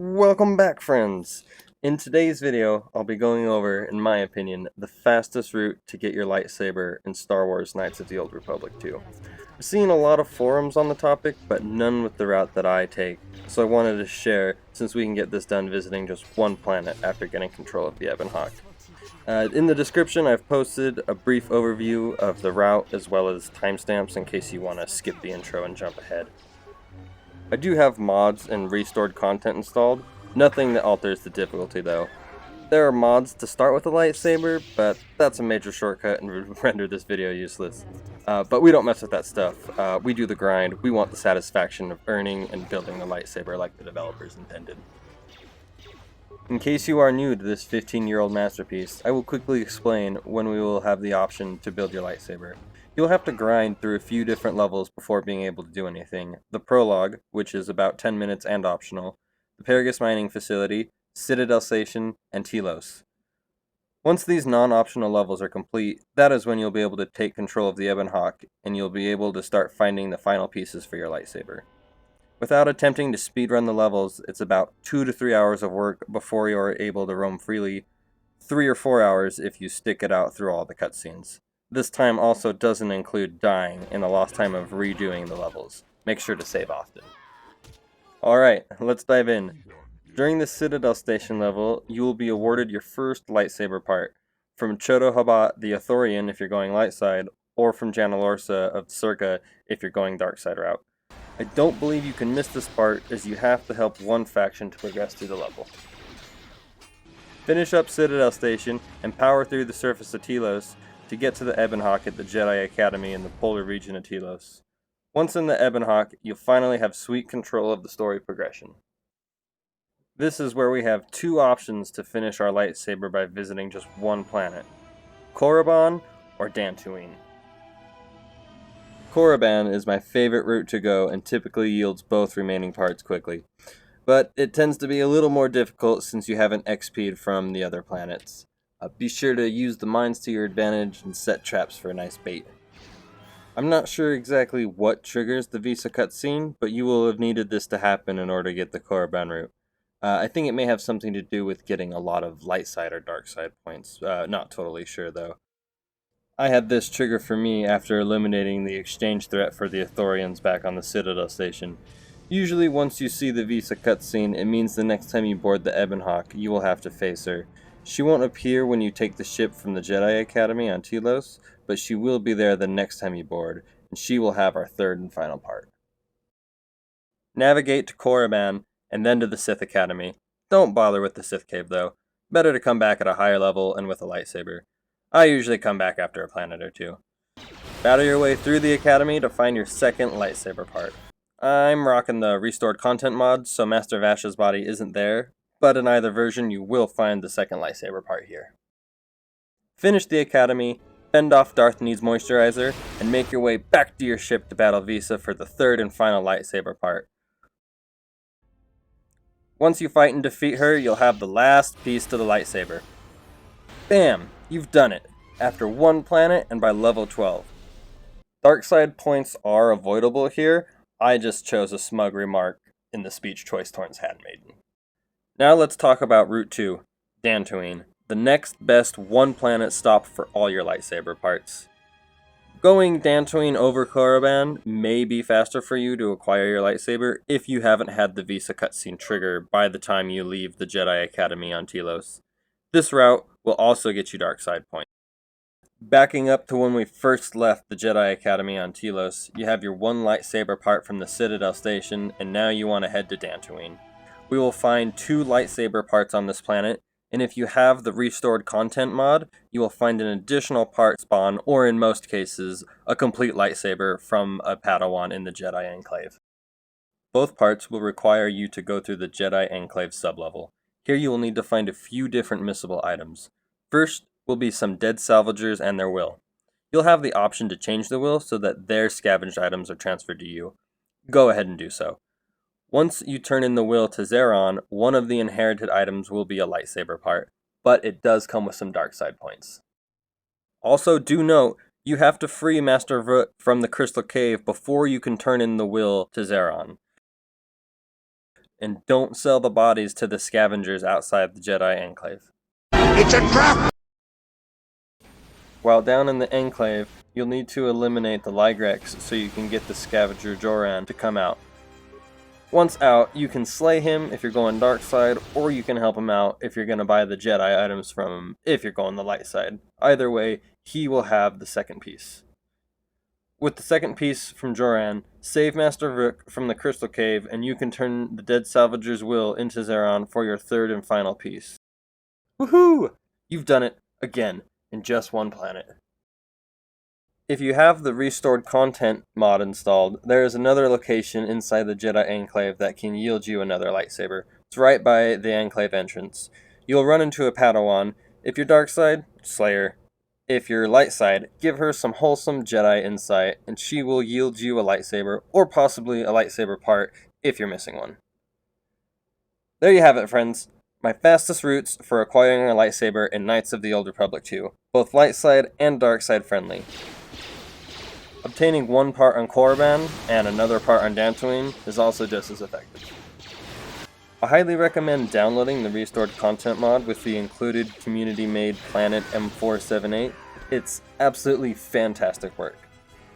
Welcome back, friends! In today's video, I'll be going over, in my opinion, the fastest route to get your lightsaber in Star Wars Knights of the Old Republic 2. I've seen a lot of forums on the topic, but none with the route that I take, so I wanted to share since we can get this done visiting just one planet after getting control of the Ebon Hawk. In the description, I've posted a brief overview of the route as well as timestamps in case you want to skip the intro and jump ahead. I do have mods and restored content installed, nothing that alters the difficulty though. There are mods to start with a lightsaber, but that's a major shortcut and would render this video useless. But we don't mess with that stuff. We do the grind. We want the satisfaction of earning and building the lightsaber like the developers intended. In case you are new to this 15-year-old masterpiece, I will quickly explain when we will have the option to build your lightsaber. You'll have to grind through a few different levels before being able to do anything. The Prologue, which is about 10 minutes and optional, the Paragus Mining Facility, Citadel Station, and Telos. Once these non-optional levels are complete, that is when you'll be able to take control of the Ebon Hawk, and you'll be able to start finding the final pieces for your lightsaber. Without attempting to speedrun the levels, it's about 2 to 3 hours of work before you are able to roam freely, 3 or 4 hours if you stick it out through all the cutscenes. This time also doesn't include dying and the lost time of redoing the levels. Make sure to save often. Alright, let's dive in. During the Citadel Station level, you will be awarded your first lightsaber part, from Choto Habat the Ithorian if you're going light side, or from Jana Lorsa of Circa if you're going dark side route. I don't believe you can miss this part, as you have to help one faction to progress through the level. Finish up Citadel Station and power through the surface of Telos to get to the Ebon Hawk at the Jedi Academy in the polar region of Telos. Once in the Ebon Hawk, you'll finally have sweet control of the story progression. This is where we have two options to finish our lightsaber by visiting just one planet: Korriban or Dantooine. Korriban is my favorite route to go and typically yields both remaining parts quickly, but it tends to be a little more difficult since you haven't XP'd from the other planets. Be sure to use the mines to your advantage and set traps for a nice bait. I'm not sure exactly what triggers the Visa cutscene, but you will have needed this to happen in order to get the Korriban route. I think it may have something to do with getting a lot of light side or dark side points, not totally sure though. I had this trigger for me after eliminating the exchange threat for the Ithorians back on the Citadel Station. Usually once you see the Visa cutscene, it means the next time you board the Ebon Hawk, you will have to face her. She won't appear when you take the ship from the Jedi Academy on Telos, but she will be there the next time you board, and she will have our third and final part. Navigate to Korriban, and then to the Sith Academy. Don't bother with the Sith Cave though. Better to come back at a higher level and with a lightsaber. I usually come back after a planet or two. Battle your way through the Academy to find your second lightsaber part. I'm rocking the restored content mod, so Master Vash's body isn't there, but in either version you will find the second lightsaber part here. Finish the Academy, fend off Darth Needs Moisturizer, and make your way back to your ship to battle Visa for the third and final lightsaber part. Once you fight and defeat her, you'll have the last piece to the lightsaber. Bam! You've done it, after one planet and by level 12. Dark side points are avoidable here. I just chose a smug remark in the speech choice Torrance Handmaiden. Now let's talk about Route 2, Dantooine, the next best one planet stop for all your lightsaber parts. Going Dantooine over Korriban may be faster for you to acquire your lightsaber if you haven't had the Visa cutscene trigger by the time you leave the Jedi Academy on Telos. This route will also get you dark side points. Backing up to when we first left the Jedi Academy on Telos, you have your one lightsaber part from the Citadel Station, and now you want to head to Dantooine. We will find two lightsaber parts on this planet, and if you have the restored content mod, you will find an additional part spawn, or in most cases, a complete lightsaber from a Padawan in the Jedi Enclave. Both parts will require you to go through the Jedi Enclave sublevel. Here you will need to find a few different missable items. First will be some dead salvagers and their will. You'll have the option to change the will so that their scavenged items are transferred to you. Go ahead and do so. Once you turn in the will to Zeron, one of the inherited items will be a lightsaber part, but it does come with some dark side points. Also, do note, you have to free Master Vut from the Crystal Cave before you can turn in the will to Zeron. and don't sell the bodies to the scavengers outside the Jedi Enclave. It's a trap! While down in the Enclave, you'll need to eliminate the Ligrex so you can get the scavenger Joran to come out. Once out, you can slay him if you're going dark side, or you can help him out if you're going to buy the Jedi items from him if you're going the light side. Either way, he will have the second piece. With the second piece from Joran, save Master Rook from the Crystal Cave and you can turn the Dead Salvager's Will into Zeron for your third and final piece. Woohoo! You've done it, again, in just one planet. If you have the Restored Content mod installed, there is another location inside the Jedi Enclave that can yield you another lightsaber. It's right by the Enclave entrance. You'll run into a Padawan. If you're dark side, Slayer. If you're light side, give her some wholesome Jedi insight, and she will yield you a lightsaber, or possibly a lightsaber part if you're missing one. There you have it, friends. My fastest routes for acquiring a lightsaber in Knights of the Old Republic 2, both light side and dark side friendly. Obtaining one part on Korriban and another part on Dantooine is also just as effective. I highly recommend downloading the Restored Content mod with the included community-made Planet M478. It's absolutely fantastic work.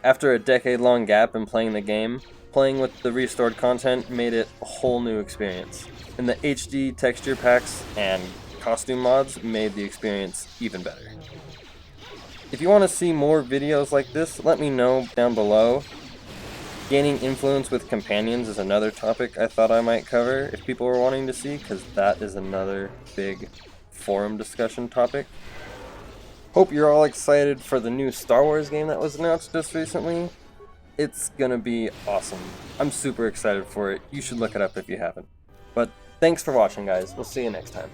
After a decade-long gap in playing the game, playing with the Restored Content made it a whole new experience. And the HD texture packs and costume mods made the experience even better. If you want to see more videos like this, let me know down below. Gaining influence with companions is another topic I thought I might cover if people were wanting to see, because that is another big forum discussion topic. Hope you're all excited for the new Star Wars game that was announced just recently. It's gonna be awesome. I'm super excited for it. You should look it up if you haven't. But thanks for watching, guys. We'll see you next time.